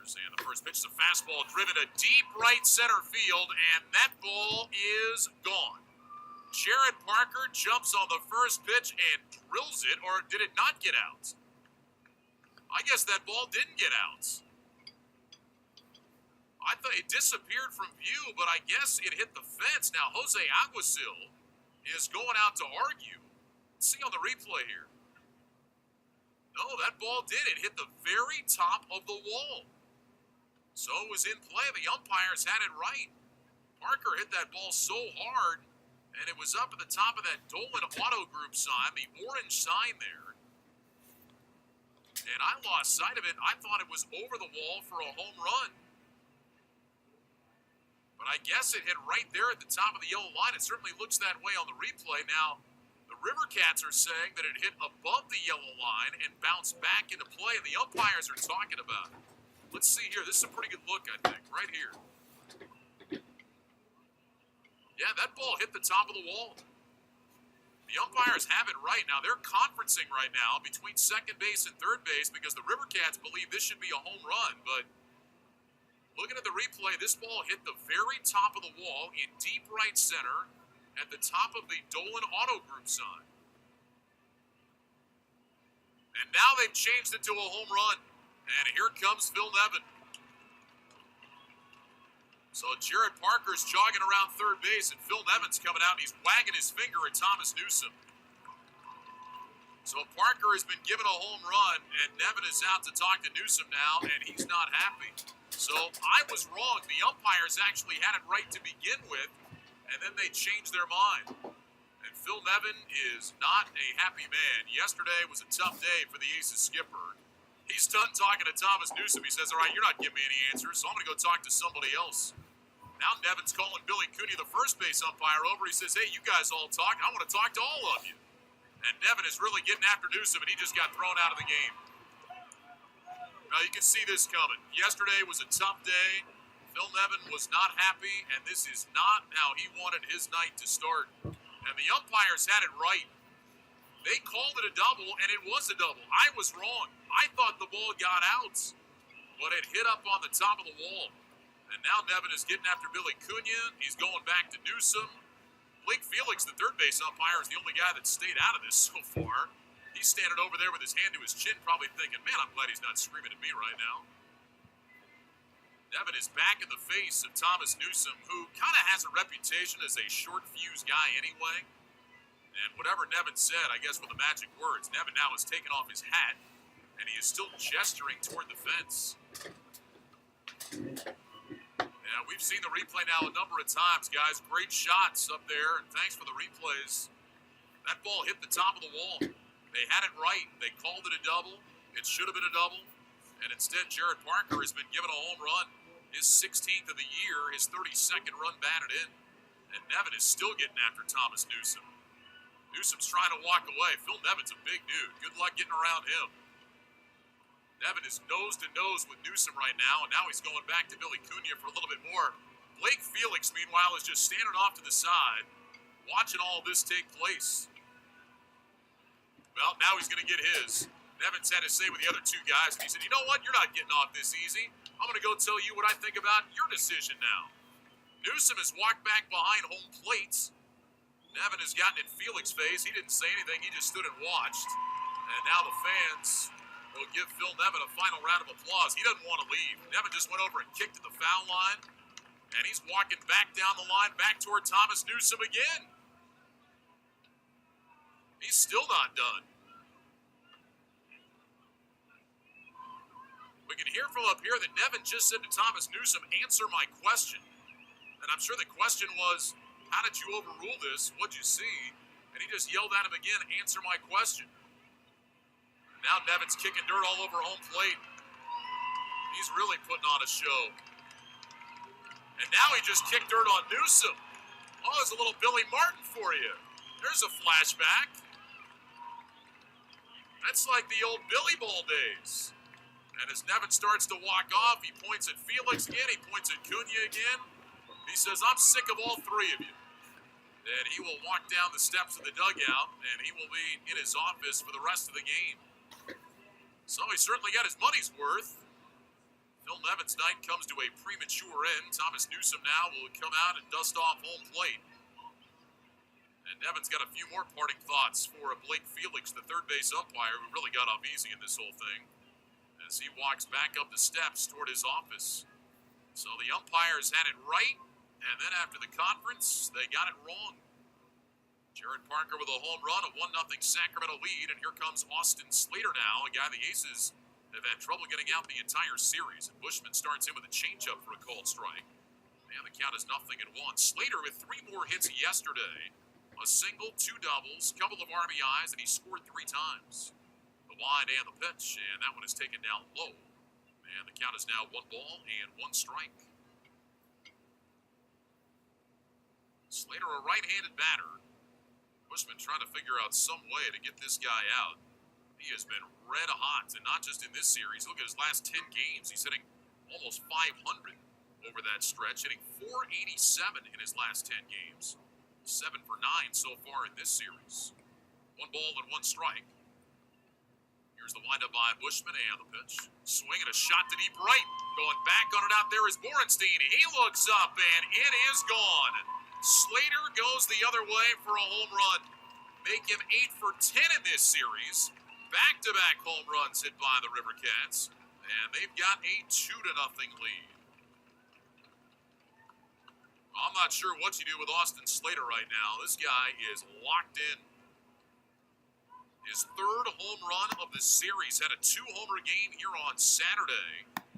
Tigers. And the first pitch is a fastball driven to deep right center field, and that ball is gone. Jared Parker jumps on the first pitch and drills it, or did it not get out? I guess that ball didn't get out. I thought it disappeared from view, but I guess it hit the fence. Now, Jose Aguasil is going out to argue. Let's see on the replay here. No, that ball did. It hit the very top of the wall. So it was in play. The umpires had it right. Parker hit that ball so hard, and it was up at the top of that Dolan Auto Group sign, the orange sign there. And I lost sight of it. I thought it was over the wall for a home run. But I guess it hit right there at the top of the yellow line. It certainly looks that way on the replay. Now, the River Cats are saying that it hit above the yellow line and bounced back into play, and the umpires are talking about it. Let's see here. This is a pretty good look, I think, right here. Yeah, that ball hit the top of the wall. The umpires have it right. Now, they're conferencing right now between second base and third base because the River Cats believe this should be a home run, but looking at the replay, this ball hit the very top of the wall in deep right center at the top of the Dolan Auto Group sign. And now they've changed it to a home run. And here comes Phil Nevin. So Jared Parker's jogging around third base, and Phil Nevin's coming out, and he's wagging his finger at Thomas Newsom. So Parker has been given a home run, and Nevin is out to talk to Newsom now, and he's not happy. So I was wrong. The umpires actually had it right to begin with, and then they changed their mind. And Phil Nevin is not a happy man. Yesterday was a tough day for the Aces skipper. He's done talking to Thomas Newsom. He says, all right, you're not giving me any answers, so I'm going to go talk to somebody else. Now Nevin's calling Billy Cunha, the first base umpire, over. He says, hey, you guys all talk. I want to talk to all of you. And Nevin is really getting after Newsom, and he just got thrown out of the game. Now, you can see this coming. Yesterday was a tough day. Phil Nevin was not happy, and this is not how he wanted his night to start. And the umpires had it right. They called it a double, and it was a double. I was wrong. I thought the ball got out, but it hit up on the top of the wall. And now Nevin is getting after Billy Cunha. He's going back to Newsom. Blake Felix, the third base umpire, is the only guy that stayed out of this so far. He's standing over there with his hand to his chin, probably thinking, man, I'm glad he's not screaming at me right now. Nevin is back in the face of Thomas Newsom, who kind of has a reputation as a short fuse guy anyway. And whatever Nevin said, I guess with the magic words, Nevin now has taken off his hat, and he is still gesturing toward the fence. Yeah, we've seen the replay now a number of times, guys. Great shots up there, and thanks for the replays. That ball hit the top of the wall. They had it right. They called it a double. It should have been a double. And instead, Jared Parker has been given a home run. His 16th of the year, his 32nd run batted in. And Nevin is still getting after Thomas Newsom. Newsom's trying to walk away. Phil Nevin's a big dude. Good luck getting around him. Nevin is nose to nose with Newsom right now, and now he's going back to Billy Cunha for a little bit more. Blake Felix, meanwhile, is just standing off to the side, watching all this take place. Well, now he's going to get his. Nevin's had to say with the other two guys, and he said, you know what? You're not getting off this easy. I'm going to go tell you what I think about your decision now. Newsom has walked back behind home plate. Nevin has gotten in Felix's face. He didn't say anything. He just stood and watched. And now the fans will give Phil Nevin a final round of applause. He doesn't want to leave. Nevin just went over and kicked at the foul line. And he's walking back down the line, back toward Thomas Newsom again. He's still not done. We can hear from up here that Nevin just said to Thomas Newsom, answer my question. And I'm sure the question was, how did you overrule this? What'd you see? And he just yelled at him again, answer my question. Now Nevin's kicking dirt all over home plate. He's really putting on a show. And now he just kicked dirt on Newsom. Oh, there's a little Billy Martin for you. There's a flashback. That's like the old Billy Ball days. And as Nevin starts to walk off, he points at Felix again, he points at Cunha again. He says, I'm sick of all three of you. And he will walk down the steps of the dugout, and he will be in his office for the rest of the game. So he certainly got his money's worth. Phil Levin's night comes to a premature end. Thomas Newsom now will come out and dust off home plate. And Nevin's got a few more parting thoughts for Blake Felix, the third base umpire, who really got off easy in this whole thing, as he walks back up the steps toward his office. So the umpires had it right, and then after the conference, they got it wrong. Jared Parker with a home run, a 1-0 Sacramento lead, and here comes Austin Slater now, a guy the Aces have had trouble getting out the entire series. And Bushman starts in with a changeup for a called strike. And the count is 0-1. Slater with 3 more hits yesterday. A single, 2 doubles, couple of RBIs, and he scored 3 times. The wide and the pitch, and that one is taken down low. And the count is now 1 ball and 1 strike. Slater, a right-handed batter. Bushman trying to figure out some way to get this guy out. He has been red hot, and not just in this series. Look at his last 10 games. He's hitting almost 500 over that stretch, hitting .487 in his last 10 games. 7 for 9 so far in this series. 1 ball and 1 strike. Here's the windup by Bushman and the pitch. Swing and a shot to deep right. Going back on it out there is Borenstein. He looks up and it is gone. Slater goes the other way for a home run. Make him 8 for 10 in this series. Back-to-back home runs hit by the River Cats. And they've got a 2-0 lead. I'm not sure what you do with Austin Slater right now. This guy is locked in. His 3rd home run of the series. Had a 2-homer game here on Saturday.